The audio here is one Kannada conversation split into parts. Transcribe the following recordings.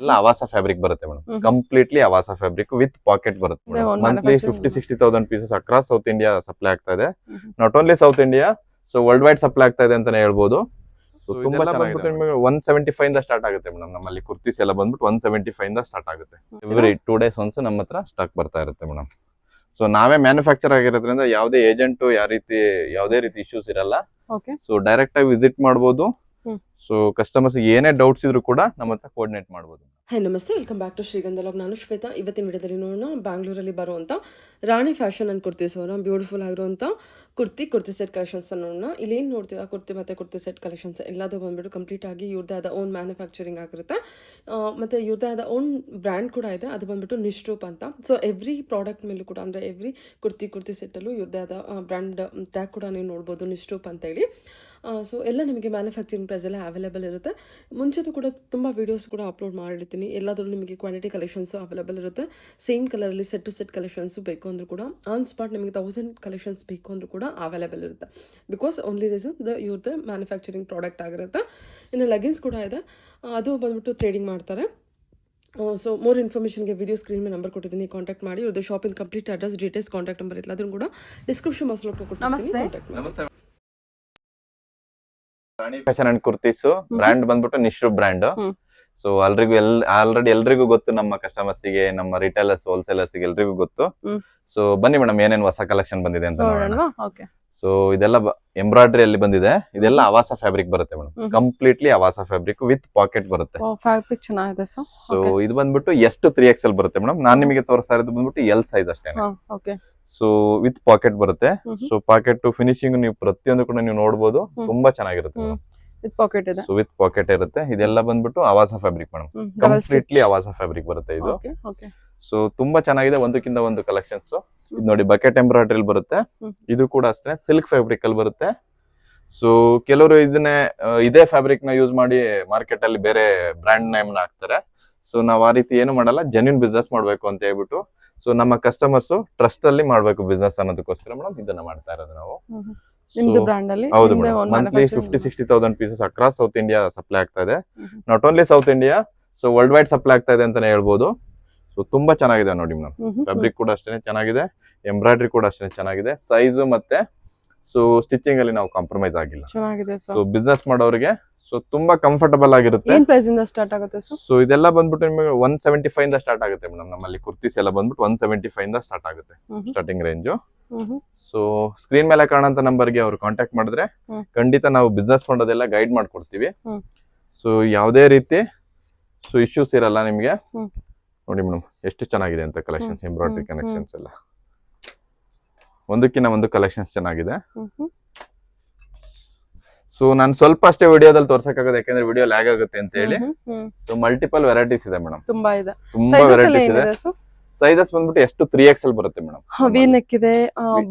ಎಲ್ಲ ಅವಾಸ ಫ್ಯಾಬ್ರಿಕ್ ಬರುತ್ತೆ ಮೇಡಮ್. ಕಂಪ್ಲೀಟ್ಲಿ ಅವಾಸ ಫ್ಯಾಬ್ರಿಕ್ ವಿತ್ ಪಾಕೆಟ್ ಬರುತ್ತೆ monthly 50,000-60,000 pieces across south India supply ಆಗ್ತಾ ಇದೆ. Not only south India, so worldwide supply ಆಗ್ತಾ ಇದೆ ಅಂತಾನೆ ಹೇಳ್ಬೋದು. ತುಂಬಾ ಚೆನ್ನಾಗಿದೆ. 175 ಇಂದ ಸ್ಟಾರ್ಟ್ ಆಗುತ್ತೆ ಮೇಡಮ್. ನಮ್ಮಲ್ಲಿ ಕುರ್ತೀಸ್ ಎಲ್ಲ ಬಂದ್ಬಿಟ್ಟು 175 ಇಂದ ಸ್ಟಾರ್ಟ್ ಆಗುತ್ತೆ. ಎವ್ರಿ 2 days ಒನ್ಸ್ ನಮ್ಮ ಹತ್ರ ಸ್ಟಾಕ್ ಬರ್ತಾ ಇರುತ್ತೆ ಮೇಡಮ್. ಸೊ ನಾವೇ ಮ್ಯಾನುಫ್ಯಾಕ್ಚರ್ ಆಗಿರೋದ್ರಿಂದ ಯಾವುದೇ ಏಜೆಂಟ್ ಯಾವುದೇ ರೀತಿ ಇಶ್ಯೂಸ್ ಇರಲ್ಲ. ಸೊ ಡೈರೆಕ್ಟ್ ಆಗಿ ವಿಸಿಟ್ ಮಾಡಬಹುದು. ಸೊ ಕಸ್ಟಮರ್ಸ್ ಏನೇ ಡೌಟ್ಸ್ ಇದ್ರು ಕೂಡ ನಮ್ಮ ಹತ್ರ ಕೋಆರ್ಡಿನೇಟ್ ಮಾಡಬಹುದು. ಹಾಯ್ ನಮಸ್ತೆ, ವೆಲ್ಕಮ್ ಬ್ಯಾಕ್ ಟು ಶ್ರೀಗಂಧ ಲಾಗ್. ನಾನು ಶ್ವೇತಾ. ಇವತ್ತಿನ ವಿಡಿಯೋದಲ್ಲಿ ನೋಡೋಣ ಬ್ಯಾಂಗ್ಳೂರಲ್ಲಿ ಬರುವಂಥ ರಾಣಿ ಫ್ಯಾಷನ್ ಅಂಡ್ ಕುರ್ತೀಸ್ ಅವರ ಬ್ಯೂಟಿಫುಲ್ ಆಗಿರುವಂಥ ಕುರ್ತಿ ಸೆಟ್ ಕಲೆಕ್ಷನ್ಸ್ ನೋಡೋಣ. ಇಲ್ಲೇನು ನೋಡ್ತೀರಾ, ಕುರ್ತಿ ಮತ್ತು ಕುರ್ತಿ ಸೆಟ್ ಕಲೆಕ್ಷನ್ಸ್ ಎಲ್ಲದೂ ಬಂದ್ಬಿಟ್ಟು ಕಂಪ್ಲೀಟ್ ಆಗಿ ಇವ್ರದ್ದೇ ಆದ ಓನ್ ಮ್ಯಾನುಫ್ಯಾಕ್ಚರಿಂಗ್ ಆಗಿರುತ್ತೆ. ಮತ್ತು ಇವ್ರದ್ದೇ ಆದ ಓನ್ ಬ್ರ್ಯಾಂಡ್ ಕೂಡ ಇದೆ, ಅದು ಬಂದ್ಬಿಟ್ಟು ನಿಶ್ರೂಪ್ ಅಂತ. ಸೊ ಎವ್ರಿ ಪ್ರಾಡಕ್ಟ್ ಮೇಲೂ ಕೂಡ, ಅಂದರೆ ಎವ್ರಿ ಕುರ್ತಿ ಸೆಟ್ಟಲ್ಲೂ ಇವ್ರದ್ದೇ ಆದ ಬ್ರ್ಯಾಂಡ್ ಟ್ಯಾಗ್ ಕೂಡ ನೀವು ನೋಡ್ಬೋದು, ನಿಶ್ರೂಪ್ ಅಂತೇಳಿ. ಸೊ ಎಲ್ಲ ನಿಮಗೆ ಮ್ಯಾನುಫ್ಯಾಕ್ಚರಿಂಗ್ ಪ್ರೈಸ್ ಎಲ್ಲ ಅವೈಲೇಬಲ್ ಇರುತ್ತೆ. ಮುಂಚೆನೂ ಕೂಡ ತುಂಬ ವೀಡಿಯೋಸ್ ಕೂಡ ಅಪ್ಲೋಡ್ ಮಾಡಿರ್ತೀನಿ. ಎಲ್ಲಾದರೂ ನಿಮಗೆ ಕ್ವಾಂಟಿಟಿ ಕಲೆಕ್ಷನ್ಸು ಅವೈಲೇಬಲ್ ಇರುತ್ತೆ. ಸೇಮ್ ಕಲರಲ್ಲಿ ಸೆಟ್ ಟು ಸೆಟ್ ಕಲೆಕ್ಷನ್ಸು ಬೇಕು ಅಂದರೂ ಕೂಡ, ಆನ್ ಸ್ಪಾಟ್ ನಿಮಗೆ 1000 ಕಲೆಕ್ಷನ್ಸ್ ಬೇಕು ಅಂದರೂ ಕೂಡ ಅವೈಲೇಬಲ್ ಇರುತ್ತೆ. ಬಿಕಾಸ್ ಓನ್ಲಿ ರೀಸನ್ ಇವ್ರದ್ದು ಮ್ಯಾನುಫ್ಯಾಕ್ಚರಿಂಗ್ ಪ್ರಾಡಕ್ಟ್ ಆಗಿರುತ್ತೆ. ಇನ್ನು ಲೆಗಿನ್ಸ್ ಕೂಡ ಇದೆ, ಅದು ಬಂದ್ಬಿಟ್ಟು ಟ್ರೇಡಿಂಗ್ ಮಾಡ್ತಾರೆ. ಸೊ ಮೋರ್ ಇನ್ಫಾರ್ಮೇಷನ್ಗೆ ವಿಡಿಯೋ ಸ್ಕ್ರೀನ್ ಮೇಲೆ ನಂಬರ್ ಕೊಟ್ಟಿದ್ದೀನಿ, ಕಾಂಟ್ಯಾಕ್ಟ್ ಮಾಡಿ. ಇವ್ರದ್ದು shopping complete address, details, contact number ಇಲ್ಲ ಅದನ್ನು ಕೂಡ ಡಿಸ್ಕ್ರಿಪ್ಷನ್ ಬಾಕ್ಸ್ ನಮಸ್ತೆ. ರಾಣಿ ಫ್ಯಾಷನ್ ಅಂಡ್ ಕುರ್ತೀಸ್ ಬ್ರ್ಯಾಂಡ್ ಬಂದ್ಬಿಟ್ಟು ನಿಶ್ರೂಪ್ ಬ್ರ್ಯಾಂಡ್. ಸೊ ಆಲ್ರೆಡಿ ಎಲ್ರಿಗೂ ಗೊತ್ತು, ನಮ್ಮ ಕಸ್ಟಮರ್ಸ್ ಗೆ, ನಮ್ಮ ರಿಟೇಲರ್ಸ್, ಹೋಲ್ಸೇಲರ್ಸ್ ಗೆ ಎಲ್ರಿಗೂ ಗೊತ್ತು. ಸೊ ಬನ್ನಿ ಮೇಡಮ್, ಏನೇನ್ ಹೊಸ ಕಲೆಕ್ಷನ್ ಬಂದಿದೆ ಅಂತ ನೋಡೋಣ. ಸೊ ಇದೆಲ್ಲ ಎಂಬ್ರಾಯ್ಡ್ರಿ ಅಲ್ಲಿ ಬಂದಿದೆ. ಇದೆಲ್ಲ ಅವಾಸ ಫ್ಯಾಬ್ರಿಕ್ ಬರುತ್ತೆ ಮೇಡಮ್. ಕಂಪ್ಲೀಟ್ಲಿ ಅವಾಸ ಫ್ಯಾಬ್ರಿಕ್ ವಿತ್ ಪಾಕೆಟ್ ಬರುತ್ತೆ. ಫ್ಯಾಬ್ರಿಕ್ ಚೆನ್ನಾಗಿದೆ. ಸೊ ಇದು ಬಂದ್ಬಿಟ್ಟು ಎಷ್ಟು 3XL ಬರುತ್ತೆ ಮೇಡಮ್. ನಾನ್ ನಿಮಗೆ ತೋರಿಸ್ತಾ ಇರೋದು ಬಂದ್ಬಿಟ್ಟು L ಸೈಜ್ ಅಷ್ಟೇ. ಸೊ ವಿತ್ ಪಾಕೆಟ್ ಬರುತ್ತೆ. ಸೊ ಪಾಕೆಟ್ ಫಿನಿಶಿಂಗ್ ನೀವು ಪ್ರತಿಯೊಂದು ಕೂಡ ನೀವು ನೋಡಬಹುದು, ತುಂಬಾ ಚೆನ್ನಾಗಿರುತ್ತೆ. ವಿತ್ ಪಾಕೆಟ್ ಇದೆ. ಸೊ ವಿತ್ ಪಾಕೆಟ್ ಇರುತ್ತೆ. ಇದೆಲ್ಲ ಬಂದ್ಬಿಟ್ಟು ಅವಾಸ ಫ್ಯಾಬ್ರಿಕ್ ಮೇಡಮ್. ಕಂಪ್ಲೀಟ್ಲಿ ಅವಾಸ ಫ್ಯಾಬ್ರಿಕ್ ಬರುತ್ತೆ ಇದು. ಸೊ ತುಂಬಾ ಚೆನ್ನಾಗಿದೆ, ಒಂದಕ್ಕಿಂತ ಒಂದು ಕಲೆಕ್ಷನ್ಸ್. ಇದು ನೋಡಿ, ಬಕೆಟ್ ಎಂಬ್ರಾಯ್ಡ್ರಿ ಬರುತ್ತೆ. ಇದು ಕೂಡ ಅಷ್ಟೇ ಸಿಲ್ಕ್ ಫ್ಯಾಬ್ರಿಕ್ ಅಲ್ಲಿ ಬರುತ್ತೆ. ಸೊ ಕೆಲವರು ಇದೇ ಫ್ಯಾಬ್ರಿಕ್ ನ ಯೂಸ್ ಮಾಡಿ ಮಾರ್ಕೆಟ್ ಅಲ್ಲಿ ಬೇರೆ ಬ್ರ್ಯಾಂಡ್ ನೇಮ್ ನ ಹಾಕ್ತಾರೆ. ಸೊ ನಾವ್ ಆ ರೀತಿ ಏನು ಮಾಡಲ್ಲ, ಜೆನ್ಯೂನ್ ಬಿಸ್ನೆಸ್ ಮಾಡ್ಬೇಕು ಅಂತ ಹೇಳ್ಬಿಟ್ಟು, ಸೊ ನಮ್ಮ ಕಸ್ಟಮರ್ಸ್ ಟ್ರಸ್ಟ್ ಅಲ್ಲಿ ಮಾಡ್ಬೇಕು ಬಿಸ್ನೆಸ್ ಅನ್ನೋದಕ್ಕೋಸ್ಕರ ಮೇಡಮ್ ಇದನ್ನ ಮಾಡ್ತಾ ಇರೋದು ನಾವು. ಹೌದು madam, monthly 50,000-60,000 pieces across south India supply ಆಗ್ತಾ ಇದೆ. Not only south India, so worldwide supply ಆಗ್ತಾ ಇದೆ ಅಂತಾನೆ ಹೇಳ್ಬೋದು. ಸೊ ತುಂಬಾ ಚೆನ್ನಾಗಿದೆ ನೋಡಿ ಮೇಡಮ್. ಫ್ಯಾಬ್ರಿಕ್ ಕೂಡ ಅಷ್ಟೇ ಚೆನ್ನಾಗಿದೆ, ಎಂಬ್ರಾಯ್ಡ್ರಿ ಕೂಡ ಅಷ್ಟೇ ಚೆನ್ನಾಗಿದೆ. ಸೈಜ್ ಮತ್ತೆ ಸೊ ಸ್ಟಿಚಿಂಗ್ ಅಲ್ಲಿ ನಾವು ಕಾಂಪ್ರಮೈಸ್ ಆಗಿಲ್ಲ. ಸೊ ಬಿಸ್ನೆಸ್ ಮಾಡೋರಿಗೆ ಸೊ ತುಂಬಾ ಕಂಫರ್ಟಬಲ್ ಆಗಿರುತ್ತೆ. ಏನ್ ಪ್ರೈಸ್ ಇಂದ ಸ್ಟಾರ್ಟ್ ಆಗುತ್ತೆ ಸರ್? ಸೊ ಇದೆಲ್ಲ ಬಂದ್ಬಿಟ್ಟು ನಿಮಗೆ 175 ಇಂದ ಸ್ಟಾರ್ಟ್ ಆಗುತ್ತೆ ಮೇಡಮ್. ನಮ್ಮಲ್ಲಿ ಕುರ್ತೀಸ್ ಎಲ್ಲ ಬಂದ್ಬಿಟ್ಟು 175 ಇಂದ ಸ್ಟಾರ್ಟ್ ಆಗುತ್ತೆ ಸ್ಟಾರ್ಟಿಂಗ್ ರೇಂಜ್. ಸೊ ಸ್ಕ್ರೀನ್ ಮೇಲೆ ಕಾಣಂತ ನಂಬರ್ಗೆ ಅವ್ರು ಕಾಂಟ್ಯಾಕ್ಟ್ ಮಾಡಿದ್ರೆ ಖಂಡಿತ ನಾವು ಬಿಸ್ನೆಸ್ ಮಾಡೋದೆಲ್ಲ ಗೈಡ್ ಮಾಡ್ಕೊಡ್ತೀವಿ. ಸೊ ಯಾವುದೇ ರೀತಿ ಸೊ ಇಶ್ಯೂಸ್ ಇರಲ್ಲ ನಿಮ್ಗೆ. ನೋಡಿ ಮೇಡಮ್ ಎಷ್ಟು ಚೆನ್ನಾಗಿದೆ ಅಂತ ಕಲೆಕ್ಷನ್ಸ್, ಎಂಬ್ರಾಯ್ಡ್ರಿ ಕಲೆಕ್ಷನ್ಸ್ ಎಲ್ಲ ಒಂದಕ್ಕಿಂತ ಒಂದು ಕಲೆಕ್ಷನ್ಸ್ ಚೆನ್ನಾಗಿದೆ. ಸೊ ನಾನು ಸ್ವಲ್ಪ ಅಷ್ಟೇ ವಿಡಿಯೋದಲ್ಲಿ ತೋರ್ಸಕ್ಕಾಗುತ್ತೆ, ಯಾಕಂದ್ರೆ ವಿಡಿಯೋ ಲ್ಯಾಗ್ ಆಗುತ್ತೆ ಅಂತ ಹೇಳಿ. ಸೊ ಮಲ್ಟಿಪಲ್ ವೆರೈಟೀಸ್ ಇದೆ ಮೇಡಮ್, ತುಂಬಾ ವೆರೈಟೀಸ್ ಇದೆ. ಸೈಜಸ್ ಬಂದ್ಬಿಟ್ಟು ಎಷ್ಟು 3XL ಬರುತ್ತೆ ಮೇಡಮ್. ವಿ ನೆಕ್ ಇದೆ,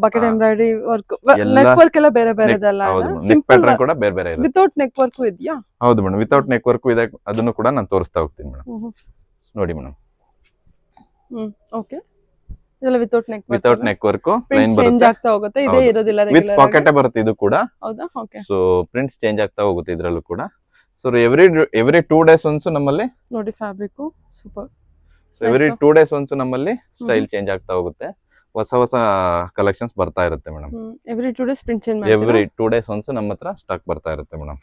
bucket embroidery work, neck work ಎಲ್ಲ ಬೇರೆ ಬೇರೆ ಇದೆಲ್ಲ. ನೆಕ್ ಪ್ಯಾಟರ್ನ್ ಕೂಡ ಬೇರೆ ಬೇರೆ ಇದೆ. ವಿತೌಟ್ ನೆಕ್ ವರ್ಕ್ ಇದೆಯಾ? ಹೌದು ಮೇಡಮ್, ವಿತೌಟ್ ನೆಕ್ ವರ್ಕ್ ಇದೆ. ಅದನ್ನು ಕೂಡ ನಾನು ತೋರಿಸ್ತಾ ಹೋಗ್ತೀನಿ ಮೇಡಮ್. ನೋಡಿ ಮೇಡಮ್, ಓಕೆ. ಇದೆಲ್ಲ ವಿತೌಟ್ ನೆಕ್ ವರ್ಕ್ ಪ್ಲೇನ್ ಬರುತ್ತೆ, ಆಗ್ತಾ ಹೋಗುತ್ತೆ. ಇದೇ ಇರೋದಿಲ್ಲ, ವಿತ್ ಪಾಕೆಟ್ ಬರುತ್ತೆ ಇದು ಕೂಡ. ಹೌದಾ? ಓಕೆ. ಸೊ ಪ್ರಿಂಟ್ಸ್ ಚೇಂಜ್ ಆಗ್ತಾ ಹೋಗುತ್ತೆ ಇದರಲ್ಲೂ ಕೂಡ. ಸೊ ಎವ್ರಿ 2 days ಒನ್ಸ್ ನಮ್ಮಲ್ಲಿ ನೋಡಿ fabric super. So every 2 days once ನಮ್ಮಲ್ಲಿ ಸ್ಟೈಲ್ ಚೇಂಜ್ ಆಗ್ತಾ ಹೋಗುತ್ತೆ, ಹೊಸ ಕಲೆಕ್ಷನ್ಸ್ ಬರ್ತಾ ಇರುತ್ತೆ madam. Every 2 days print change ಮಾಡ್ತೀರಾ? ಎವ್ರಿ 2 days ಒನ್ಸ್ ನಮ್ಮ ಹತ್ರ ಸ್ಟಾಕ್ ಬರ್ತಾ ಇರುತ್ತೆ ಮೇಡಮ್.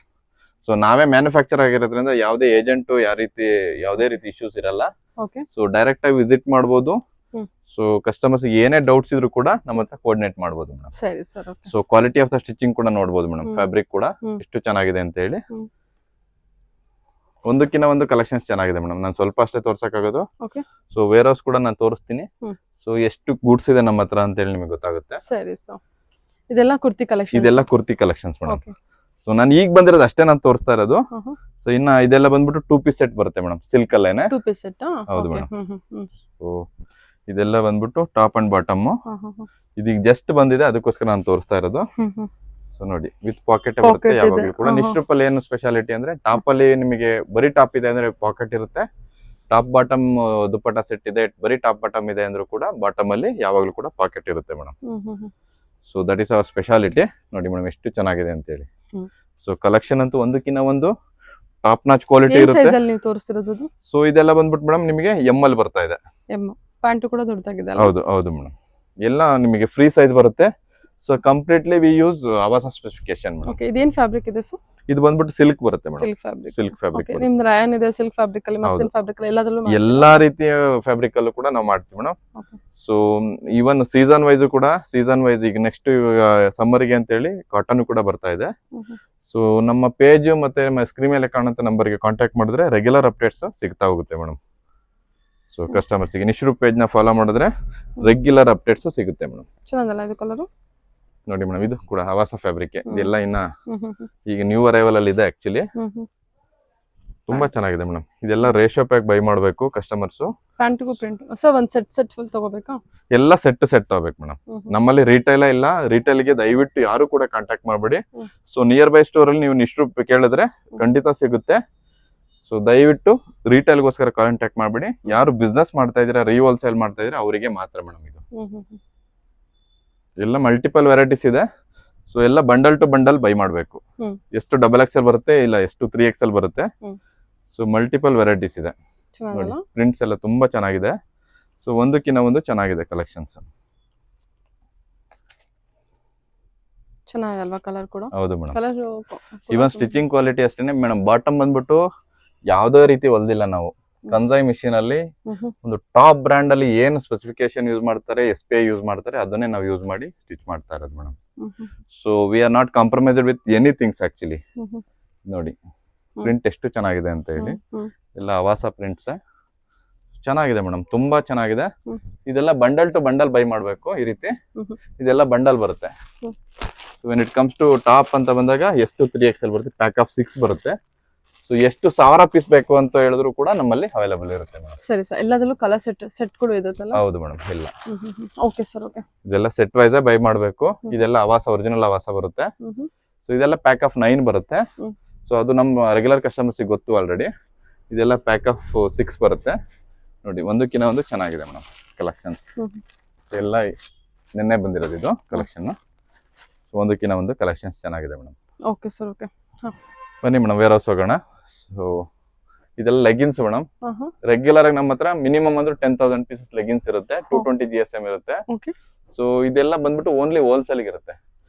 ಸೊ ನಾವೇ ಮ್ಯಾನುಫ್ಯಾಕ್ಚರ್ ಆಗಿರೋದ್ರಿಂದ ಯಾವುದೇ ಏಜೆಂಟ್ ಯಾವುದೇ ರೀತಿ ಇಶ್ಯೂಸ್ ಇರಲ್ಲ. ಸೊ ಡೈರೆಕ್ಟ್ ಆಗಿ ವಿಸಿಟ್ ಮಾಡಬಹುದು. ಸೊ ಕಸ್ಟಮರ್ಸ್ ಏನೇ ಡೌಟ್ಸ್ ಇದ್ರು ಕೂಡ ನಮ್ಮ ಹತ್ರ ಕೋಆರ್ಡಿನೇಟ್ ಮಾಡಬಹುದು ಮೇಡಮ್. ಸರಿ sir. So quality of the stitching ಕೂಡ ನೋಡಬಹುದು ಮೇಡಮ್. ಫ್ಯಾಬ್ರಿಕ್ ಕೂಡ ಎಷ್ಟು ಚೆನ್ನಾಗಿದೆ ಅಂತ ಹೇಳಿ. ಒಂದಕ್ಕಿಂತ ಒಂದು ಕಲೆಕ್ಷನ್ಸ್ ಚೆನ್ನಾಗಿದೆ ಮೇಡಮ್. ನಾನು ಸ್ವಲ್ಪ ಅಷ್ಟೇ ತೋರ್ಸಕ್ಕಾಗೋದು. ಸೊ ವೇರ್ ಹೌಸ್ ಕೂಡ ನಾನು ತೋರಿಸ್ತೀನಿ. ಸೊ ಎಷ್ಟು ಗೂಡ್ಸ್ ಇದೆ ನಮ್ಮ ಹತ್ರ ಅಂತ ಹೇಳಿ ನಿಮಗೆ ಗೊತ್ತಾಗುತ್ತೆ. ಸರಿ ಸರ್. ಇದೆಲ್ಲ ಕುರ್ತಿ ಕಲೆಕ್ಷನ್ಸ್ ಮೇಡಮ್. ಸೊ ನಾನು ಈಗ ಬಂದಿರೋದು ಅಷ್ಟೇ ನಾನು ತೋರಿಸ್ತಾ ಇರೋದು. ಸೊ ಇನ್ನ ಇದೆಲ್ಲ ಬಂದ್ಬಿಟ್ಟು 2 piece ಸೆಟ್ ಬರುತ್ತೆ ಮೇಡಮ್, ಸಿಲ್ಕ್ ಅಲ್ಲೇನೆ. 2 piece ಸೆಟ್. ಹೌದು ಮೇಡಮ್. ಸೊ ಇದೆಲ್ಲ ಬಂದ್ಬಿಟ್ಟು ಟಾಪ್ ಅಂಡ್ ಬಾಟಮ್. ಇದೀಗ ಜಸ್ಟ್ ಬಂದಿದೆ, ಅದಕ್ಕೋಸ್ಕರ ನಾನು ತೋರಿಸ್ತಾ ಇರೋದು. ಸೊ ನೋಡಿ, ವಿತ್ ಪಾಕೆಟ್ ಬರುತ್ತೆ ಯಾವಾಗಲೂ ಕೂಡ. ನಿಶ್ರೂಪ್ ಅಲ್ಲಿ ಏನು ಸ್ಪೆಷಾಲಿಟಿ ಅಂದ್ರೆ, ಟಾಪ್ ಅಲ್ಲಿ ನಿಮಗೆ ಬರೀ ಟಾಪ್ ಇದೆ ಅಂದ್ರೆ ಪಾಕೆಟ್ ಇರುತ್ತೆ, ಟಾಪ್ ಬಾಟಮ್ ದುಪ್ಪಟ್ಟ ಸೆಟ್ ಇದೆ ಬರೀ ಟಾಪ್ ಬಾಟಮ್ ಇದೆ ಅಂದ್ರೂ ಕೂಡ ಬಾಟಮ್ ಅಲ್ಲಿ ಯಾವಾಗಲೂ ಕೂಡ ಪಾಕೆಟ್ ಇರುತ್ತೆ madam. So that is our speciality. ನೋಡಿ ಮೇಡಮ್ ಎಷ್ಟು ಚೆನ್ನಾಗಿದೆ ಅಂತ ಹೇಳಿ. ಸೊ ಕಲೆಕ್ಷನ್ ಅಂತೂ ಒಂದಕ್ಕಿಂತ ಒಂದು ಟಾಪ್ ನಾಚ್ ಕ್ವಾಲಿಟಿ ಏನ್ ಇರುತ್ತೆ. ಸೈಜ್ ಅಲ್ಲಿ ನೀವು ತೋರಿಸ್ತಿರೋದು ಅದು? ಸೊ ಇದೆಲ್ಲ ಬಂದ್ಬಿಟ್ಟು ಮೇಡಮ್ ನಿಮಗೆ ಎಲ್ ಬರ್ತಾ ಇದೆ. ಎಮ್ ಪ್ಯಾಂಟ್ ಕೂಡ ದೊಡ್ಡದಾಗಿದೆ ಅಲ್ಲ? ಹೌದು ಹೌದು ಮೇಡಮ್, ಎಲ್ಲ ನಿಮಗೆ ಫ್ರೀ ಸೈಜ್ ಬರುತ್ತೆ. ಸೊ ಕಂಪ್ಲೀಟ್ಲಿ ವಿ ಯೂಸ್ ಆವಾಸ ಸ್ಪೆಸಿಫಿಕೇಶನ್ ಮೇಡಮ್. ಓಕೆ, ಇದೇನ್ ಫ್ಯಾಬ್ರಿಕ್ ಇದೆ ಸರ್? ಇದು ಬಂದ್ಬಿಟ್ಟು ಸಿಲ್ಕ್ ಬರುತ್ತೆ madam. Silk fabric. Silk fabric okay, ನಿಮ್ದು ರಾಯನ್ ಇದೆ ಸಿಲ್ಕ್ ಫ್ಯಾಬ್ರಿಕ್ ಅಲ್ಲಿ, ಮಸ್ಲಿನ್ ಫ್ಯಾಬ್ರಿಕ್ ಅಲ್ಲಿ ಎಲ್ಲದರಲ್ಲೂ ಮಾಡ್ತೀರಾ? ಎಲ್ಲಾ ರೀತಿಯ ಫ್ಯಾಬ್ರಿಕ್ ಅಲ್ಲೂ ಕೂಡ ನಾವು ಮಾಡ್ತೀವಿ madam. Okay. So even season wise ಕೂಡ, ಸೀಸನ್ ವೈಸ್ ಈಗ ನೆಕ್ಸ್ಟ್ ಸಮ್ಮರ್ಗೆ ಅಂತ ಹೇಳಿ ಕಾಟನ್ ಕೂಡ ಬರ್ತಾ ಇದೆ. ಸೊ ನಮ್ಮ ಪೇಜ್ ಮತ್ತೆ ನಮ್ಮ ಸ್ಕ್ರೀನ್ ಮೇಲೆ ಕಾಣುವಂತ ನಂಬರ್ಗೆ ಕಾಂಟ್ಯಾಕ್ಟ್ ಮಾಡಿದ್ರೆ ರೆಗ್ಯುಲರ್ ಅಪ್ಡೇಟ್ಸ್ ಸಿಗ್ತಾ ಹೋಗುತ್ತೆ ಮೇಡಮ್. ಸೊ ಕಸ್ಟಮರ್ಸ್ಗೆ ನಿಶ್ರೂಪ್ ಪೇಜ್ ನ ಫಾಲೋ ಮಾಡಿದ್ರೆ ರೆಗ್ಯುಲರ್ ಅಪ್ಡೇಟ್ಸ್ ಸಿಗುತ್ತೆ ಮೇಡಮ್. ಚೆನ್ನಾಗಲ್ಲ ಇದು ಕಲರ್? ನೋಡಿ ಮೇಡಮ್, ಇದು ಕೂಡ ಆವಾಸ ಫ್ಯಾಬ್ರಿಕ್. ಇದೆಲ್ಲ ಇನ್ನ ಈಗ ನ್ಯೂ ಅರೈವಲ್ ಅಲ್ಲಿ ಇದೆ ಆಕ್ಚುಲಿ. ತುಂಬಾ ಚೆನ್ನಾಗಿದೆ ಮೇಡಮ್. ಇದೆಲ್ಲ ರೇಷಿಯೋ ಪ್ಯಾಕ್ ಬೈ ಮಾಡಬೇಕು ಕಸ್ಟಮರ್ಸ್. ಪ್ಯಾಂಟ್ಗೂ ಪ್ರಿಂಟ್ ಸೊ ಒಂದ್ ಸೆಟ್ ಫುಲ್ ತಗೋಬೇಕಾ? ಎಲ್ಲ ಸೆಟ್ ತಗೋಬೇಕು ಮೇಡಮ್. ನಮ್ಮಲ್ಲಿ ರಿಟೈಲ್ ಇಲ್ಲ. ರಿಟೈಲ್ ಗೆ ದಯವಿಟ್ಟು ಯಾರು ಕೂಡ ಕಾಂಟ್ಯಾಕ್ಟ್ ಮಾಡಬೇಡಿ. ಸೊ ನಿಯರ್ ಬೈ ಸ್ಟೋರ್ ಅಲ್ಲಿ ನೀವು ನಿಶ್ರೂಪ್ ಕೇಳಿದ್ರೆ ಖಂಡಿತ ಸಿಗುತ್ತೆ. ಸೊ ದಯವಿಟ್ಟು ರಿಟೈಲ್ ಗೋಸ್ಕರ ಕಾಂಟ್ಯಾಕ್ಟ್ ಮಾಡಬೇಡಿ. ಯಾರು ಬಿಸ್ನೆಸ್ ಮಾಡ್ತಾ ಇದ್ದೀರಾ, ರೀಹೋಲ್ಸೇಲ್ ಮಾಡ್ತಾ ಇದ್ದೀರಾ ಅವರಿಗೆ ಮಾತ್ರ ಮೇಡಮ್ ಇದು. ಎಲ್ಲ ಮಲ್ಟಿಪಲ್ ವೆರೈಟೀಸ್ ಇದೆ. ಸೊ ಎಲ್ಲ ಬಂಡಲ್ ಟು ಬಂಡಲ್ ಬೈ ಮಾಡಬೇಕು. ಎಷ್ಟು XXL ಬರುತ್ತೆ, ಇಲ್ಲ ಎಷ್ಟು 3XL ಬರುತ್ತೆ. ಸೊ ಮಲ್ಟಿಪಲ್ ವೆರೈಟೀಸ್ ಇದೆ ನೋಡಿ. ಪ್ರಿಂಟ್ಸ್ ಎಲ್ಲ ತುಂಬಾ ಚೆನ್ನಾಗಿದೆ. ಸೊ ಒಂದಕ್ಕಿಂತ ಒಂದು ಚೆನ್ನಾಗಿದೆ ಕಲೆಕ್ಷನ್ಸ್. ಚೆನ್ನಾಗಿದಲ್ವಾ ಕಲರ್ ಕೂಡ? ಹೌದು ಮೇಡಮ್. ಕಲರ್ ಇವನ್ ಸ್ಟಿಚಿಂಗ್ ಕ್ವಾಲಿಟಿ ಅಷ್ಟೇನೆ ಮೇಡಮ್. ಬಾಟಮ್ ಬಂದ್ಬಿಟ್ಟು ಯಾವ್ದೇ ರೀತಿ ಹೊಲ್ದಿಲ್ಲ ನಾವು. ಕನ್ಸೈ ಮಿಷಿನ್ ಅಲ್ಲಿ ಒಂದು ಟಾಪ್ ಬ್ರ್ಯಾಂಡ್ ಅಲ್ಲಿ ಏನು ಸ್ಪೆಸಿಫಿಕೇಶನ್ ಯೂಸ್ ಮಾಡ್ತಾರೆ, SPI ಯೂಸ್ ಮಾಡ್ತಾರೆ, ಅದನ್ನೇ ನಾವು ಯೂಸ್ ಮಾಡಿ ಸ್ಟಿಚ್ ಮಾಡ್ತಾ ಇರೋದು madam. So we R not compromised with ಎನಿಥಿಂಗ್ಸ್ actually. ನೋಡಿ ಪ್ರಿಂಟ್ ಎಷ್ಟು ಚೆನ್ನಾಗಿದೆ ಅಂತ ಹೇಳಿ. ಎಲ್ಲ ಆವಾಸ ಪ್ರಿಂಟ್ಸ್ ಚೆನ್ನಾಗಿದೆ ಮೇಡಮ್, ತುಂಬಾ ಚೆನ್ನಾಗಿದೆ. ಇದೆಲ್ಲ ಬಂಡಲ್ ಟು ಬಂಡಲ್ ಬೈ ಮಾಡಬೇಕು ಈ ರೀತಿ. ಇದೆಲ್ಲ ಬಂಡಲ್ ಬರುತ್ತೆ. When it comes to top ಅಂತ ಬಂದಾಗ ಎಷ್ಟು 3XL ಬರುತ್ತೆ, ಪ್ಯಾಕ್ ಆಫ್ 6 ಬರುತ್ತೆ. ಸೊ ಎಷ್ಟು 1000 ಪೀಸ್ ಬೇಕು ಅಂತ ಹೇಳಿದ್ರು ಕೂಡ ನಮ್ಮಲ್ಲಿ ಅವೈಲೇಬಲ್ ಇರುತ್ತೆ ಮೇಡಮ್. ಸರಿ ಸರ್, ಎಲ್ಲದರಲ್ಲೂ ಕಲರ್ ಸೆಟ್ ಕೂಡ ಇರುತ್ತಲ್ಲ? ಹೌದು ಮೇಡಮ್, ಇಲ್ಲ. Okay sir, okay. ಇದೆಲ್ಲ ಸೆಟ್ ವೈಸ್ ಬೈ ಮಾಡಬೇಕು. ಇದೆಲ್ಲ ಆವಾಸ ಒರಿಜಿನಲ್ ಆವಾಸ ಬರುತ್ತೆ. ಸೊ ಇದೆಲ್ಲ ಪ್ಯಾಕ್ ಆಫ್ 9 ಬರುತ್ತೆ. ಸೊ ಅದು ನಮ್ಮ ರೆಗ್ಯುಲರ್ ಕಸ್ಟಮರ್ಸ್ ಗೊತ್ತು ಆಲ್ರೆಡಿ. ಇದೆಲ್ಲ ಪ್ಯಾಕ್ ಆಫ್ 6 ಬರುತ್ತೆ. ನೋಡಿ ಒಂದಕ್ಕಿಂತ ಒಂದು ಚೆನ್ನಾಗಿದೆ ಮೇಡಮ್ ಕಲೆಕ್ಷನ್ಸ್. ಎಲ್ಲ ನಿನ್ನೆ ಬಂದಿರೋದು ಇದು ಕಲೆಕ್ಷನ್. ಒಂದಕ್ಕಿಂತ ಒಂದು ಕಲೆಕ್ಷನ್ಸ್ ಚೆನ್ನಾಗಿದೆ ಮೇಡಮ್. Okay sir, okay. ಬನ್ನಿ ಮೇಡಮ್, ವೇರ್ ಹೌಸ್ ಹೋಗೋಣ. ಸೊ ಇದೆಲ್ಲ ಲೆಗಿನ್ಸ್ ಮೇಡಮ್. ರೆಗ್ಯುಲರ್ ಆಗಿ ನಮ್ಮ ಹತ್ರ ಮಿನಿಮಮ್ ಅಂದ್ರೆ 10,000 ಪೀಸಸ್ ಲೆಗಿನ್ಸ್ ಇರುತ್ತೆ. 220 GSM ಇರುತ್ತೆ. ಸೊ ಇದೆಲ್ಲ ಬಂದ್ಬಿಟ್ಟು ಓನ್ಲಿ ಹೋಲ್ಸೇಲ್ ಇರುತ್ತೆ.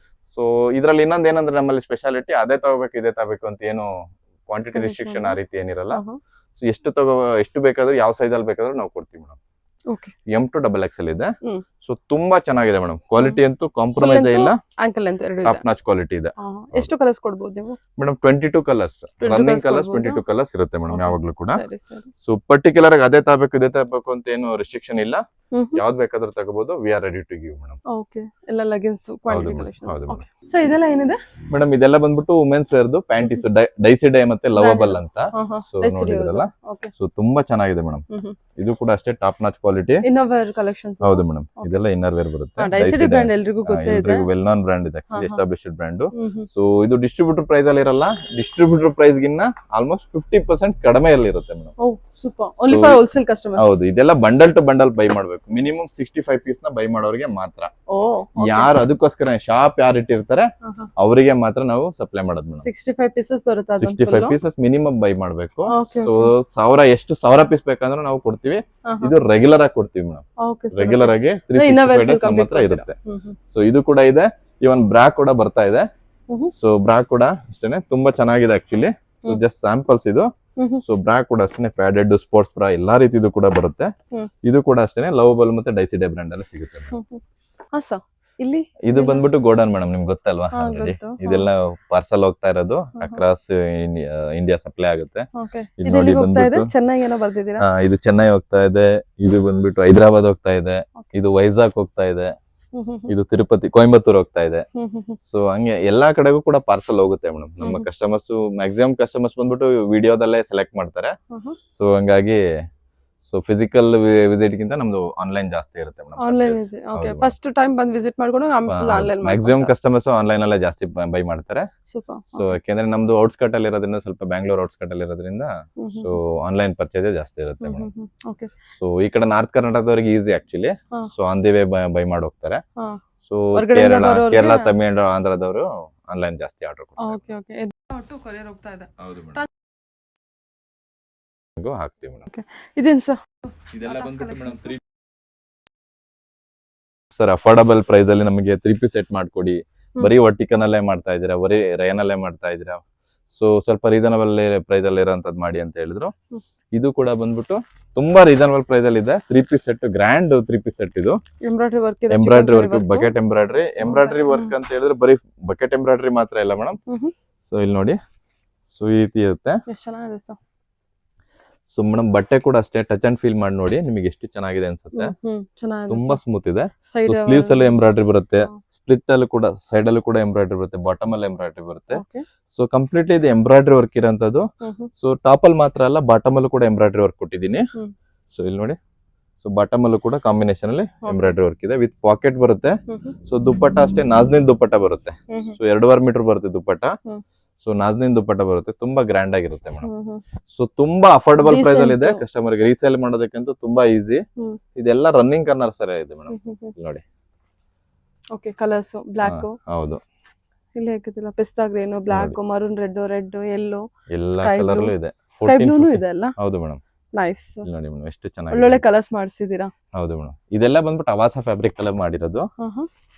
ಸೊ ಇದ್ರಲ್ಲಿ ಇನ್ನೊಂದ್ ಏನಂದ್ರೆ ನಮ್ಮಲ್ಲಿ ಸ್ಪೆಷಾಲಿಟಿ ಅದೇ ತಗೋಬೇಕು ಇದೇ ತಗೋಬೇಕು ಅಂತ ಏನು ಕ್ವಾಂಟಿಟಿ ರಿಸ್ಟ್ರಿಕ್ಷನ್ ಆ ರೀತಿ ಏನಿರಲ್ಲ. ಸೊ ಎಷ್ಟು ಬೇಕಾದ್ರೂ ಯಾವ ಸೈಜ್ ಅಲ್ಲಿ ಬೇಕಾದ್ರೂ ನಾವು ಕೊಡ್ತೀವಿ ಮೇಡಮ್. M to XXL ಇದೆ. ಸೊ ತುಂಬಾ ಚೆನ್ನಾಗಿದೆ ಮೇಡಮ್. ಕ್ವಾಲಿಟಿ ಅಂತೂ ಕಾಂಪ್ರಮೈಸ್ ಇಲ್ಲ. ಆಂಕಲ್ ಅಂತ ಎರಡು ಟಾಪ್ ನಾಚ್ ಕ್ವಾಲಿಟಿ ಇದೆ. ಎಷ್ಟು ಕಲರ್ಸ್ ಕೊಡಬಹುದು ನೀವು madam? 22 colours, running colours 22 colours ಇರುತ್ತೆ ಮೇಡಮ್ ಯಾವಾಗ್ಲೂ ಕೂಡ. ಸೊ ಪರ್ಟಿಕ್ಯುಲರ್ ಆಗಿ ಅದೇ ತಗೋಬೇಕು ಇದೇ ತಗೋಬೇಕು ಅಂತ ಏನು ರಿಸ್ಟ್ರಿಕ್ಷನ್ ಇಲ್ಲ. ಯಾವ್ದು ಬೇಕಾದ್ರೂ ತಗೋಬಹುದು. We are ready to give madam. Okay, ಎಲ್ಲ leggings quality collections. Okay, so ಇದೆಲ್ಲ ಏನಿದೆ ಮೇಡಮ್? ಇದೆಲ್ಲ ಬಂದ್ಬಿಟ್ಟು ವುಮೆನ್ಸ್ ವೇರ್ ದು ಪ್ಯಾಂಟೀಸ್, ಡೈಸಿ ಡೈ ಮತ್ತೆ ಲವಬಲ್ ಅಂತ. ಸೊ ನೋಡಿದ್ರಲ್ಲ, ಸೊ ತುಂಬಾ ಚೆನ್ನಾಗಿದೆ ಮೇಡಮ್. ಇದು ಕೂಡ ಅಷ್ಟೇ top notch quality. Inner wear collections. ಹೌದು ಮೇಡಮ್, ಇದೆಲ್ಲ ಇನ್ನರ್ ವೇರ್ ಬರುತ್ತೆ. ಡೈಸಿ ಬ್ರ್ಯಾಂಡ್ ಎಲ್ರಿಗೂ ಗೊತ್ತೇ ಇದೆ, ವೆಲ್ ನೋನ್ ಬ್ರ್ಯಾಂಡ್ ಇದೆ, ಎಸ್ಟಾಬ್ಲಿಷ್ಡ್ ಬ್ರ್ಯಾಂಡ್. ಸೊ ಇದು ಡಿಸ್ಟ್ರಿಬ್ಯೂಟರ್ ಪ್ರೈಸ್ ಅಲ್ಲಿ ಇರಲ್ಲ. ಡಿಸ್ಟ್ರಿಬ್ಯೂಟರ್ ಪ್ರೈಸ್ ಗಿನ್ನ ಆಲ್ಮೋಸ್ಟ್ 50% ಕಡಿಮೆ ಅಲ್ಲಿ ಇರುತ್ತೆ madam. Oh super, only for wholesale customers. ಹೌದು, ಇದೆಲ್ಲ ಬಂಡಲ್ ಟು ಬಂಡಲ್ ಬೈ ಮಾಡಬೇಕು. ಮಿನಿಮಮ್ 65 ಪೀಸ್ ನ ಬೈ ಮಾಡೋರಿಗೆ ಮಾತ್ರ. ಯಾರು ಅದಕ್ಕೋಸ್ಕರ ಶಾಪ್ ಯಾರು ಇಟ್ಟಿರ್ತಾರೆ ಅವರಿಗೆ ಮಾತ್ರ ನಾವು ಸಪ್ಲೈ ಮಾಡೋದು ಮೇಡಮ್. 65 ಪೀಸಸ್ ಬರುತ್ತೆ. 65 ಪೀಸಸ್ ಮಿನಿಮಮ್ ಬೈ ಮಾಡಬೇಕು. ಸೊ 1000 ಪೀಸ್ ಬೇಕಂದ್ರೆ ನಾವು ಕೊಡ್ತೀವಿ. ಇದು ರೆಗ್ಯುಲರ್ ಆಗಿ ಕೊಡ್ತೀವಿ ಮೇಡಮ್. ರೆಗ್ಯುಲರ್ ಆಗಿ 365 ಡೇಸ್ ನಮ್ಮ ಹತ್ರ ಇರುತ್ತೆ. ಸೊ ಇದು ಕೂಡ ಇದೆ. ಇವನ್ ಬ್ರಾ ಕೂಡ ಬರ್ತಾ ಇದೆ. ಸೊ ಬ್ರಾ ಕೂಡ ಅಷ್ಟೇನೆ ತುಂಬಾ ಚೆನ್ನಾಗಿದೆ ಆಕ್ಚುಲಿ. ಜಸ್ಟ್ ಸ್ಯಾಂಪಲ್ಸ್ ಇದು. ಸೊ ಬ್ರಾ ಕೂಡ ಅಷ್ಟೇ ಪ್ಯಾಡೆಡ್ ಸ್ಪೋರ್ಟ್ಸ್ ಬ್ರಾ ಎಲ್ಲಾ ರೀತಿದು ಕೂಡ ಬರುತ್ತೆ. ಇದು ಕೂಡ ಅಷ್ಟೇ ಲವಬಲ್ ಮತ್ತೆ ಡೈಸಿ ಡೈ ಬ್ರ್ಯಾಂಡ್ ಅಲ್ಲಿ ಸಿಗುತ್ತೆ. ಇಲ್ಲಿ ಇದು ಬಂದ್ಬಿಟ್ಟು ಗೋಡನ್ ಮೇಡಮ್, ನಿಮ್ಗೆ ಗೊತ್ತಲ್ವಾ ಆಲ್ರೆಡಿ. ಇದೆಲ್ಲ ಪಾರ್ಸಲ್ ಹೋಗ್ತಾ ಇರೋದು ಅಕ್ರಾಸ್ ಇಂಡಿಯಾ ಸಪ್ಲೈ ಆಗುತ್ತೆ. ಇದು ನೋಡಿ ಬಂದ್ಬಿಟ್ಟು ಇದು ಚೆನ್ನೈ ಹೋಗ್ತಾ ಇದೆ. ಇದು ಬಂದ್ಬಿಟ್ಟು ಹೈದರಾಬಾದ್ ಹೋಗ್ತಾ ಇದೆ. ಇದು ವೈಜಾಗ್ ಹೋಗ್ತಾ ಇದೆ. ಇದು ತಿರುಪತಿ, ಕೊಯಂಬತ್ತೂರ್ ಹೋಗ್ತಾ ಇದೆ. ಸೊ ಹಂಗೆ ಎಲ್ಲಾ ಕಡೆಗೂ ಕೂಡ ಪಾರ್ಸಲ್ ಹೋಗುತ್ತೆ ಮೇಡಮ್. ನಮ್ಮ ಕಸ್ಟಮರ್ಸ್ ಮ್ಯಾಕ್ಸಿಮಮ್ ಕಸ್ಟಮರ್ಸ್ ಬಂದ್ಬಿಟ್ಟು ವಿಡಿಯೋದಲ್ಲೇ ಸೆಲೆಕ್ಟ್ ಮಾಡ್ತಾರೆ. ಸೊ ಹಂಗಾಗಿ ಸೊ ಫಿಸಿಕಲ್ ವಿಸಿಟ್ ಗಿಂತ ನಮ್ದು ಆನ್ಲೈನ್ ಜಾಸ್ತಿ ಇರುತ್ತೆ madam. Online okay, first time ಬಂದು ವಿಸಿಟ್ ಮಾಡ್ಕೊಂಡು ಆನ್ಲೈನ್ ಮ್ಯಾಕ್ಸಿಮಮ್ ಕಸ್ಟಮರ್ಸ್ ಆನ್ಲೈನ್ ಅಲ್ಲೇ ಜಾಸ್ತಿ ಬೈ ಮಾಡ್ತಾರೆ. ಸೊ ಯಾಕೆಂದ್ರೆ ನಮ್ದು ಔಟ್ಸ್ಕಟ್ ಅಲ್ಲಿ ಇರೋದ್ರಿಂದ, ಸ್ವಲ್ಪ ಬ್ಯಾಂಗ್ಳೂರ್ ಔಟ್ಸ್ಕಟ್ ಅಲ್ಲಿ ಇರೋದ್ರಿಂದ ಸೊ ಆನ್ಲೈನ್ ಪರ್ಚೇಸ್ ಜಾಸ್ತಿ ಇರುತ್ತೆ ಮೇಡಮ್. ಸೊ ಈ ಕಡೆ ನಾರ್ತ್ ಕರ್ನಾಟಕದವರಿಗೆ easy actually. So on the way buy ಮಾಡಿ ಹೋಗ್ತಾರೆ. ಸೊ ಕೇರಳ ತಮಿಳ್ನಾಡು ಆಂಧ್ರದವರು ಆನ್ಲೈನ್ ಜಾಸ್ತಿ ಆರ್ಡರ್ ಕೊಡ್ತಾರೆ. ಕೊರಿಯರ್ ಹೋಗ್ತಾ ಇದೆ. ಹೌದು ಮೇಡಮ್. ಹಾಕ್ತೀವಿ ಮೇಡಮ್. ಇದೇನ್ ಸರ್? ಇದೆಲ್ಲ ಬಂದ್ಬಿಟ್ಟು ಮೇಡಮ್ ಸರ್ ಅಫೋರ್ಡಬಲ್ ಪ್ರೈಸ್ ಅಲ್ಲಿ ನಮಗೆ 3 ಪೀಸ್ ಸೆಟ್ ಮಾಡ್ಕೊಡಿ, ಬರೀ ವರ್ಟಿಕನ್ ಅಲ್ಲೇ ಮಾಡ್ತಾ ಇದೀರಾ, ಬರೀ ರಯನ್ ಅಲ್ಲೇ ಮಾಡ್ತಾ ಇದೀರಾ, ಸೊ ಸ್ವಲ್ಪ ರೀಸನಬಲ್ ಪ್ರೈಸ್ ಅಲ್ಲಿ ಇರೋಂಥದ್ದು ಮಾಡಿ ಅಂತ ಹೇಳಿದ್ರು. ಇದು ಕೂಡ ಬಂದ್ಬಿಟ್ಟು ತುಂಬಾ ರೀಸನಬಲ್ ಪ್ರೈಸ್ ಅಲ್ಲಿ ಇದೆ. 3 piece set, grand 3 piece set ಇದು. Embroidery work, bucket embroidery work ಅಂತ ಹೇಳಿದ್ರೆ ಬರೀ ಬಕೆಟ್ ಎಂಬ್ರಾಯ್ಡ್ರಿ ಮಾತ್ರ ಇಲ್ಲ ಮೇಡಮ್. ಸೊ ಇಲ್ಲಿ ನೋಡಿ, ಸೊ ಈ ರೀತಿ ಇರುತ್ತೆ. ಸೊ ಮೇಡಮ್ ಬಟ್ಟೆ ಕೂಡ ಅಷ್ಟೇ, ಟಚ್ ಅಂಡ್ ಫೀಲ್ ಮಾಡಿ ನೋಡಿ, ನಿಮಗೆ ಎಷ್ಟು ಚೆನ್ನಾಗಿದೆ ಅನ್ಸುತ್ತೆ. ತುಂಬಾ ಸ್ಮೂತ್ ಇದೆ. ಸ್ಲೀವ್ಸ್ ಅಲ್ಲಿ ಎಂಬ್ರಾಯ್ಡ್ರಿ ಬರುತ್ತೆ, ಸ್ಲಿಟ್ ಅಲ್ಲೂ ಕೂಡ, ಸೈಡ್ ಅಲ್ಲೂ ಕೂಡ ಎಂಬ್ರಾಯ್ಡ್ರಿ ಬರುತ್ತೆ, ಬಾಟಮ್ ಅಲ್ಲಿ ಎಂಬ್ರಾಯ್ಡ್ರಿ ಬರುತ್ತೆ. ಸೊ ಕಂಪ್ಲೀಟ್ಲಿ ಇದು ಎಂಬ್ರಾಯ್ಡ್ರಿ ವರ್ಕ್ ಇರೋಂಥದ್ದು. ಸೊ ಟಾಪ್ ಅಲ್ಲಿ ಮಾತ್ರ ಅಲ್ಲ, ಬಾಟಮ್ ಅಲ್ಲೂ ಕೂಡ ಎಂಬ್ರಾಯ್ಡ್ರಿ ವರ್ಕ್ ಕೊಟ್ಟಿದ್ದೀನಿ. ಸೊ ಇಲ್ಲಿ ನೋಡಿ, ಸೊ ಬಾಟಮ್ ಅಲ್ಲೂ ಕೂಡ ಕಾಂಬಿನೇಷನ್ ಅಲ್ಲಿ ಎಂಬ್ರಾಯ್ಡ್ರಿ ವರ್ಕ್ ಇದೆ, ವಿತ್ ಪಾಕೆಟ್ ಬರುತ್ತೆ. ಸೊ ದುಪ್ಪಟ್ಟ ಅಷ್ಟೇ ನಾಜ್ನಿನ್ ದುಪ್ಪಟ್ಟ ಬರುತ್ತೆ. ಸೊ 2.5 ಮೀಟರ್ ಬರುತ್ತೆ ದುಪ್ಪಟ್ಟ. ಸೊ ನಾಜ್ನಿನ್ ದುಪ್ಪಟ್ಟ ಬರುತ್ತೆ, ತುಂಬಾ ಗ್ರ್ಯಾಂಡ್ ಆಗಿರುತ್ತೆ ಮೇಡಮ್. ಸೊ ತುಂಬಾ ಅಫೋರ್ಡಬಲ್ ಪ್ರೈಸ್ ಅಲ್ಲಿ ಇದೆ, ಕಸ್ಟಮರ್ ಗೆ ರೀಸೇಲ್ ಮಾಡೋದಕ್ಕಂತೂ ತುಂಬಾ ಈಸಿ. ಇದೆಲ್ಲ ರನ್ನಿಂಗ್ ಕಾರ್ನರ್ ಸರಿ ಇದೆ ಮೇಡಮ್. ನೋಡಿ, ಓಕೆ, ಕಲರ್ಸ್ ಬ್ಲಾಕ್, ಹೌದು, ಇಲ್ಲಿ ಹಾಕಿದಿಲ್ಲ, pista green, black, maroon, red, yellow, ಎಲ್ಲ ಕಲರ್ ಇದೆ. ಸ್ಕೈ ಬ್ಲೂ ಇದೆ ಅಲ್ಲ? ಹೌದು ಮೇಡಮ್. ನೈಸ್. ನೋಡಿ ಮೇಡಮ್, ಎಷ್ಟು ಚೆನ್ನಾಗಿ ಒಳ್ಳೊಳ್ಳೆ ಕಲರ್ಸ್ ಮಾಡಿಸಿದೀರಾ. ಹೌದು ಮೇಡಮ್, ಇದೆಲ್ಲ ಬಂದ್ಬಿಟ್ಟು ಅವಾಸ ಫ್ಯಾಬ್ರಿಕ್ ಕಲರ್ ಮಾಡಿರೋದು.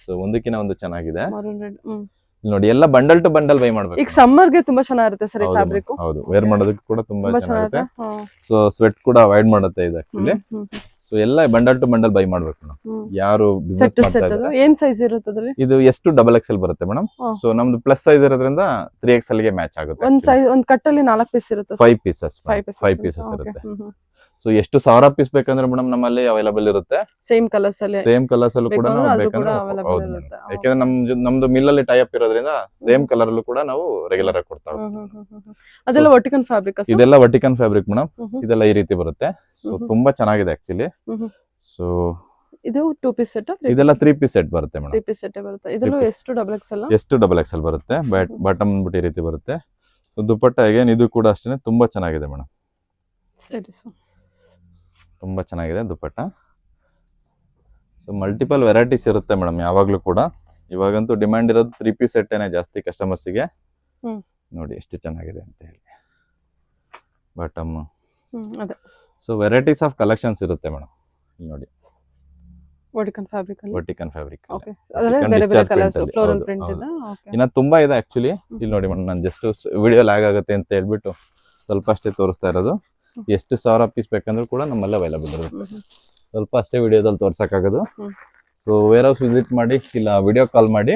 ಸೊ ಒಂದಕ್ಕಿಂತ ಒಂದು ಚೆನ್ನಾಗಿದೆ. ಮರೂನ್ ರೆಡ್, ನೋಡಿ, ಎಲ್ಲ ಬಂಡಲ್ ಟು ಬಂಡಲ್ ಬೈ ಮಾಡ್ಬೇಕು. ಈಗ ಸಮ್ಮರ್ ಗೆ ತುಂಬಾ ಚೆನ್ನಾಗಿರುತ್ತೆ ಸರ್ ಈ ಫ್ಯಾಬ್ರಿಕ್. ಹೌದು, ವೇರ್ ಮಾಡೋದಕ್ಕೆ ಕೂಡ ತುಂಬಾ ಚೆನ್ನಾಗಿದೆ. ಸೊ ಸ್ವೆಟ್ ಕೂಡ ಅವಾಯ್ಡ್ ಮಾಡುತ್ತೆ ಇದು ಆಕ್ಚುಲಿ. ಸೊ ಎಲ್ಲ ಬಂಡಲ್ ಟು ಬಂಡಲ್ ಬೈ ಮಾಡ್ಬೇಕು ನಾವು, ಯಾರು ಬಿಸ್ನೆಸ್ ಮಾಡ್ತಾ ಇದ್ದಾರೆ. ಏನ್ ಸೈಜ್ ಇರುತ್ತೆ? ಇದು ಎಷ್ಟು XXL ಬರುತ್ತೆ ಮೇಡಮ್. ಸೊ ನಮ್ದು ಪ್ಲಸ್ ಸೈಜ್ ಇರೋದ್ರಿಂದ 3XL ಗೆ ಮ್ಯಾಚ್ ಆಗುತ್ತೆ. ಒಂದ್ ಸೈಜ್, ಒಂದ್ ಕಟ್ಟಲ್ಲಿ 4 ಪೀಸ್ ಇರುತ್ತೆ. 5 ಪೀಸಸ್ ಇರುತ್ತೆ. ಸೊ ಎಷ್ಟು 1000 ಪೀಸ್ ಬೇಕಂದ್ರೆ ಮೇಡಮ್ ನಮ್ಮಲ್ಲಿ ಅವೈಲೇಬಲ್ ಇರುತ್ತೆ. ಸೇಮ್ ಕಲರ್ಸ್ ಅಲ್ಲೂ ಕೂಡ ನಾವು ಬೇಕಂದ್ರೆ, ಹೌದು ಮೇಡಮ್, ಯಾಕಂದ್ರೆ ನಮ್ದು ಮಿಲ್ ಅಲ್ಲಿ ಟೈ ಅಪ್ ಇರೋದ್ರಿಂದ ಸೇಮ್ ಕಲರ್ ಅಲ್ಲೂ ಕೂಡ ನಾವು ರೆಗ್ಯುಲರ್ ಆಗಿ ಕೊಡ್ತಾ ಹೋಗ್ತೀವಿ. ಅದೆಲ್ಲ ವರ್ಟಿಕನ್ ಫ್ಯಾಬ್ರಿಕ್. ಇದೆಲ್ಲ ವರ್ಟಿಕನ್ ಫ್ಯಾಬ್ರಿಕ್ ಮೇಡಮ್. ಇದೆಲ್ಲ ಈ ರೀತಿ ಬರುತ್ತೆ. ಸೊ ತುಂಬಾ ಚೆನ್ನಾಗಿದೆ ಆಕ್ಚುಲಿ. ಸೊ ಇದು 2 ಪೀಸ್ ಸೆಟ್, ಇದೆಲ್ಲ 3 ಪೀಸ್ ಸೆಟ್ ಬರುತ್ತೆ ಮೇಡಮ್. 3 ಪೀಸ್ ಸೆಟ್ ಬರುತ್ತೆ. ಇದೆಲ್ಲ ಎಷ್ಟು XXL ಬರುತ್ತೆ. ಬಾಟಮ್ ಬಂದ್ಬಿಟ್ಟು ಈ ರೀತಿ ಬರುತ್ತೆ. ಸೊ ದುಪ್ಪಟ್ಟ ಅಗೇನ್ ಇದು ಕೂಡ ಅಷ್ಟೇ ತುಂಬಾ ಚೆನ್ನಾಗಿದೆ ಮೇಡಮ್. ಸರಿ ಸರ್, ತುಂಬಾ ಚೆನ್ನಾಗಿದೆ ದುಪ್ಪಟ್ಟ. ಸೊ ಮಲ್ಟಿಪಲ್ ವೆರೈಟೀಸ್ ಇರುತ್ತೆ ಮೇಡಮ್ ಯಾವಾಗ್ಲೂ ಕೂಡ. ಇವಾಗಂತೂ ಡಿಮ್ಯಾಂಡ್ ಇರೋದು 3 ಪೀಸ್ ಸೆಟ್ ಜಾಸ್ತಿ ಕಸ್ಟಮರ್ಸ್ ಗೆ. ನೋಡಿ ಎಷ್ಟು ಚೆನ್ನಾಗಿದೆ ಅಂತ ಹೇಳಿ bottom. So varieties of collections ಇರುತ್ತೆ ಮೇಡಮ್. ನೋಡಿ, ವರ್ಟಿಕನ್ ಫ್ಯಾಬ್ರಿಕ್. ಓಕೆ, ಬೇರೆ ಬೇರೆ ಕಲರ್ಸ್, ಫ್ಲೋರಲ್ ಪ್ರಿಂಟ್ ಇದೆ. ಇನ್ನ ತುಂಬಾ ಇದೆ ಆಕ್ಚುಲಿ. ಇಲ್ಲಿ ನೋಡಿ ಮೇಡಮ್, ನಾನು ಜಸ್ಟ್ ವಿಡಿಯೋ ಲ್ಯಾಗ್ ಆಗುತ್ತೆ ಅಂತ ಹೇಳ್ಬಿಟ್ಟು ಸ್ವಲ್ಪ ಅಷ್ಟೇ ತೋರಿಸ್ತಾ ಇರೋದು. ಎಷ್ಟು 1000 ಪೀಸ್ ಬೇಕಂದ್ರೂ ಕೂಡ ನಮ್ಮಲ್ಲಿ ಅವೈಲೇಬಲ್ ಇರುತ್ತೆ. ಸ್ವಲ್ಪ ಅಷ್ಟೇ ವಿಡಿಯೋದಲ್ಲಿ ತೋರ್ಸಕ್ಕಾಗೋದು. ಸೊ ವೇರ್ ಹೌಸ್ ವಿಸಿಟ್ ಮಾಡಿ, ಇಲ್ಲ ವಿಡಿಯೋ ಕಾಲ್ ಮಾಡಿ,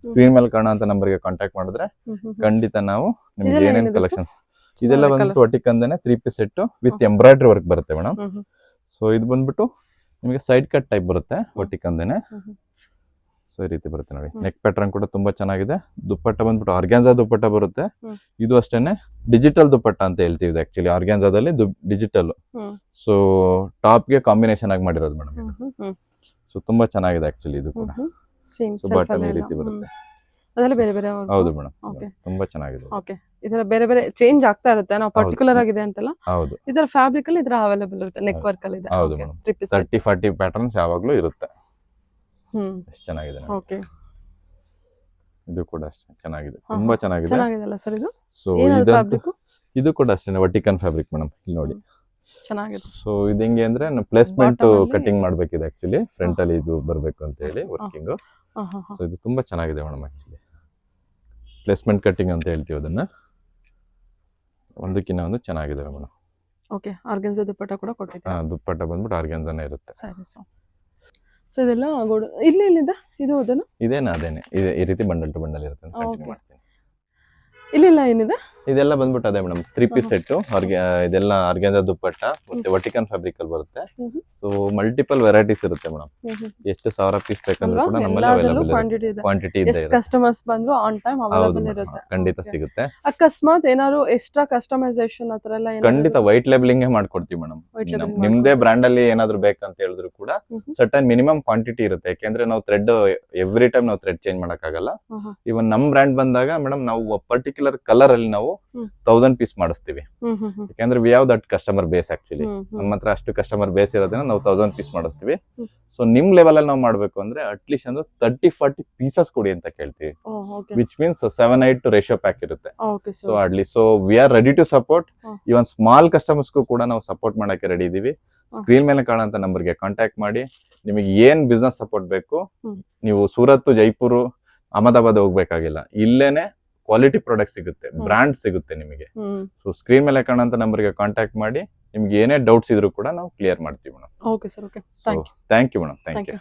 ಸ್ಕ್ರೀನ್ ಮೇಲೆ ಕಾಣೋ ಅಂತ ನಂಬರ್ಗೆ ಕಾಂಟ್ಯಾಕ್ಟ್ ಮಾಡಿದ್ರೆ ಖಂಡಿತ ನಾವು ನಿಮ್ಗೆ ಏನೇನ್ ಕಲೆಕ್ಷನ್ಸ್. ಇದೆಲ್ಲ ಬಂದ್ಬಿಟ್ಟು ವರ್ಟಿಕನ್ದೇನೆ 3 piece set with embroidery work ಬರುತ್ತೆ ಮೇಡಮ್. ಸೊ ಇದು ಬಂದ್ಬಿಟ್ಟು ನಿಮಗೆ ಸೈಡ್ ಕಟ್ ಟೈಪ್ ಬರುತ್ತೆ ವರ್ಟಿಕನ್ದೇನೆ. ಸೊ ಈ ರೀತಿ ಬರುತ್ತೆ ನೋಡಿ. ನೆಕ್ ಪ್ಯಾಟರ್ನ್ ಕೂಡ ತುಂಬಾ ಚೆನ್ನಾಗಿದೆ. ದುಪ್ಪಟ್ಟ ಬಂದ್ಬಿಟ್ಟು ಆರ್ಗ್ಯಾನ್ಜಾ ದುಪ್ಪಟ್ಟ ಬರುತ್ತೆ. ಇದು ಅಷ್ಟೇನೆ ಡಿಜಿಟಲ್ ದುಪ್ಪಟ್ಟ ಅಂತ ಹೇಳ್ತೀವಿ ಆಕ್ಚುಲಿ. ಆರ್ಗ್ಯಾನ್ಜಾದಲ್ಲಿ ಡಿಜಿಟಲ್. ಸೊ ಟಾಪ್ ಗೆ ಕಾಂಬಿನೇಷನ್ ಆಗಿ ಮಾಡಿರೋದು ಮೇಡಮ್. ಸೊ ತುಂಬಾ ಚೆನ್ನಾಗಿದೆ ಆಕ್ಚುಲಿ ಇದು ಕೂಡ. ಸೊ ಬಾಟಮ್ ಈ ರೀತಿ ಬರುತ್ತೆ. ಅದೆಲ್ಲ ಬೇರೆ ಬೇರೆ. ಹೌದು ಮೇಡಮ್, ತುಂಬಾ ಚೆನ್ನಾಗಿದೆ. ಓಕೆ, ಇದರ ಬೇರೆ ಬೇರೆ ಚೇಂಜ್ ಆಗ್ತಾ ಇರುತ್ತೆ. ನಾವು ಪರ್ಟಿಕ್ಯುಲರ್ ಆಗಿದೆ ಅಂತಲ್ಲ. ಹೌದು, ಇದರ ಫ್ಯಾಬ್ರಿಕ್ ಅಲ್ಲಿ ಇದರ ಅವೈಲೇಬಲ್ ಇರುತ್ತೆ. ನೆಕ್ ವರ್ಕ್ ಅಲ್ಲಿ ಇದೆ. ಹೌದು ಮೇಡಮ್. 30-40 ಪ್ಯಾಟರ್ನ್ಸ್ ಯಾವಾಗ್ಲೂ ಇರುತ್ತೆ. ಎಷ್ಟು ಚೆನ್ನಾಗಿದೆ. ಓಕೆ, ಇದು ಕೂಡ ಅಷ್ಟೇ ಚೆನ್ನಾಗಿದೆ, ತುಂಬಾ ಚೆನ್ನಾಗಿದೆ. ಚೆನ್ನಾಗಿದೆಲ್ಲ ಸರ್ ಇದು. ಸೊ ಇದು ಕೂಡ ಅಷ್ಟೇ ವರ್ಟಿಕನ್ ಫ್ಯಾಬ್ರಿಕ್ ಮೇಡಮ್. ಇಲ್ಲಿ ನೋಡಿ, ಚೆನ್ನಾಗಿದೆ. ಸೊ ಇದು ಹೆಂಗೆ ಅಂದ್ರೆ ಪ್ಲೇಸ್ಮೆಂಟ್ ಕಟಿಂಗ್ ಮಾಡ್ಬೇಕಿದೆ ಆಕ್ಚುಲಿ. ಫ್ರಂಟ್ ಅಲ್ಲಿ ಇದು ಬರ್ಬೇಕು ಅಂತ ಹೇಳಿ ವರ್ಕಿಂಗ್. ಸೊ ಇದು ತುಂಬಾ ಚೆನ್ನಾಗಿದೆ ಮೇಡಮ್ ಆಕ್ಚುಲಿ. ಪ್ಲೇಸ್ಮೆಂಟ್ ಕಟಿಂಗ್ ಅಂತ ಹೇಳ್ತೀವಿ ಅದನ್ನ. ಒಂದಕ್ಕಿಂತ ಒಂದು ಚೆನ್ನಾಗಿದೆ ಮೇಡಮ್. ಓಕೆ, ಆರ್ಗನ್ಜಾ ದುಪ್ಪಟ್ಟ ಕೂಡ ಕೊಟ್ಟಿದ್ದೀರಾ. ದುಪ್ಪಟ್ಟ ಬಂದ್ಬಿಟ್ಟು ಆರ್ಗನ್ಜಾನೇ ಇರುತ್ತೆ. ಸರಿ ಸರ್. ಸೊ ಇದೆಲ್ಲ ಇಲ್ಲಿಂದ ಇದು ಅದನ್ನು ಅದೇನೆ ಈ ರೀತಿ ಬಂಡಲ್ ಟು ಬಂಡಲ್ ಇರುತ್ತೆ ಅಂತ ಕಂಟಿನ್ಯೂ ಮಾಡ್ತೀನಿ. ಇಲ್ಲ ಏನಿದೆ? ಇದೆಲ್ಲ ಬಂದ್ಬಿಟ್ಟು ಅದೇ ಮೇಡಮ್ 3 ಪೀಸ್ ಸೆಟ್. ಇದೆಲ್ಲ ಆರ್ಗ್ಯಾನ್ಜಾ ದುಪ್ಪಟ್ಟ ಮತ್ತೆ ವರ್ಟಿಕನ್ ಫ್ಯಾಬ್ರಿಕ್ ಅಲ್ಲಿ ಬರುತ್ತೆ. ಸೊ ಮಲ್ಟಿಪಲ್ ವೆರೈಟೀಸ್ ಇರುತ್ತೆ ಮೇಡಮ್. ಎಷ್ಟು 1000 ಪೀಸ್ ಬೇಕಂದ್ರೂ ಕೂಡ ನಮ್ಮಲ್ಲಿ ಅವೈಲೇಬಲ್ ಇದೆ. ಕ್ವಾಂಟಿಟಿ ಇದೆ. ಕಸ್ಟಮರ್ಸ್ ಬಂದ್ರು ಆನ್ ಟೈಮ್ ಅವೈಲೇಬಲ್ ಇರುತ್ತೆ. ಖಂಡಿತ ಸಿಗುತ್ತೆ. ಅಕಸ್ಮಾತ್ ಏನಾದ್ರು ಎಕ್ಸ್ಟ್ರಾ ಕಸ್ಟಮೈಸೇಷನ್ ಆತರ ಎಲ್ಲ ಖಂಡಿತ ವೈಟ್ ಲೇಬಲಿಂಗ್ ಮಾಡ್ಕೊಡ್ತೀವಿ ಮೇಡಮ್. ನಿಮ್ದೇ ಬ್ರಾಂಡ್ ಅಲ್ಲಿ ಏನಾದ್ರು ಬೇಕಂತ ಹೇಳಿದ್ರು ಕೂಡ ಸರ್ಟನ್ ಮಿನಿಮಮ್ ಕ್ವಾಂಟಿಟಿ ಇರುತ್ತೆ. ಯಾಕೆಂದ್ರೆ ನಾವು ಥ್ರೆಡ್ ಎವ್ರಿ ಟೈಮ್ ನಾವು ಥ್ರೆಡ್ ಚೇಂಜ್ ಮಾಡಕ್ಕಾಗಲ್ಲ. ಇವನ್ ನಮ್ ಬ್ರಾಂಡ್ ಬಂದಾಗ ಮೇಡಮ್ ನಾವು ಪರ್ಟಿಕ್ಯುಲರ್ ಕಲರ್ ಅಲ್ಲಿ ನಾವು 1000 ಪೀಸ್ ಮಾಡಿಸ್ತೀವಿ. ಯಾಕಂದ್ರೆ we have that customer base actually. ನಮ್ಮ ಹತ್ರ ಅಷ್ಟು ಕಸ್ಟಮರ್ ಬೇಸ್ ಇರೋದ್ರಿಂದ ನಾವು 1000 ಪೀಸ್ ಮಾಡಿಸ್ತೀವಿ. ಸೊ ನಿಮ್ ಲೆವೆಲ್ ಅಲ್ಲಿ ನಾವು ಮಾಡ್ಬೇಕು ಅಂದ್ರೆ ಅಟ್ಲೀಸ್ಟ್ ಅಂದ್ರೆ 30-40 ಪೀಸಸ್ ಕೊಡಿ ಅಂತ ಕೇಳ್ತೀವಿ. ವಿಚ್ ಮೀನ್ಸ್ 7-8 ರೇಷಿಯೋ ಪ್ಯಾಕ್ ಇರುತ್ತೆ. So at least so we are ready to support. Even small ಕಸ್ಟಮರ್ಸ್ಗೂ ಕೂಡ ನಾವು ಸಪೋರ್ಟ್ ಮಾಡಕ್ಕೆ ರೆಡಿ ಇದೀವಿ. ಸ್ಕ್ರೀನ್ ಮೇಲೆ ಕಾಣುವಂತ ನಂಬರ್ಗೆ ಕಾಂಟ್ಯಾಕ್ಟ್ ಮಾಡಿ. ನಿಮಗೆ ಏನ್ ಬಿಸ್ನೆಸ್ ಸಪೋರ್ಟ್ ಬೇಕು, ನೀವು ಸೂರತ್, ಜೈಪುರ್, ಅಹಮದಾಬಾದ್ ಹೋಗ್ಬೇಕಾಗಿಲ್ಲ, ಇಲ್ಲೇನೆ ಕ್ವಾಲಿಟಿ ಪ್ರಾಡಕ್ಟ್ ಸಿಗುತ್ತೆ, ಬ್ರಾಂಡ್ ಸಿಗುತ್ತೆ ನಿಮಗೆ. ಸೊ ಸ್ಕ್ರೀನ್ ಮೇಲೆ ಕಾಣುವಂತ ನಂಬರ್ಗೆ ಕಾಂಟ್ಯಾಕ್ಟ್ ಮಾಡಿ. ನಿಮ್ಗೆ ಏನೇ ಡೌಟ್ಸ್ ಇದ್ರು ಕೂಡ ನಾವು ಕ್ಲಿಯರ್ ಮಾಡ್ತೀವಿ madam. Okay sir, okay, thank you madam, thank you.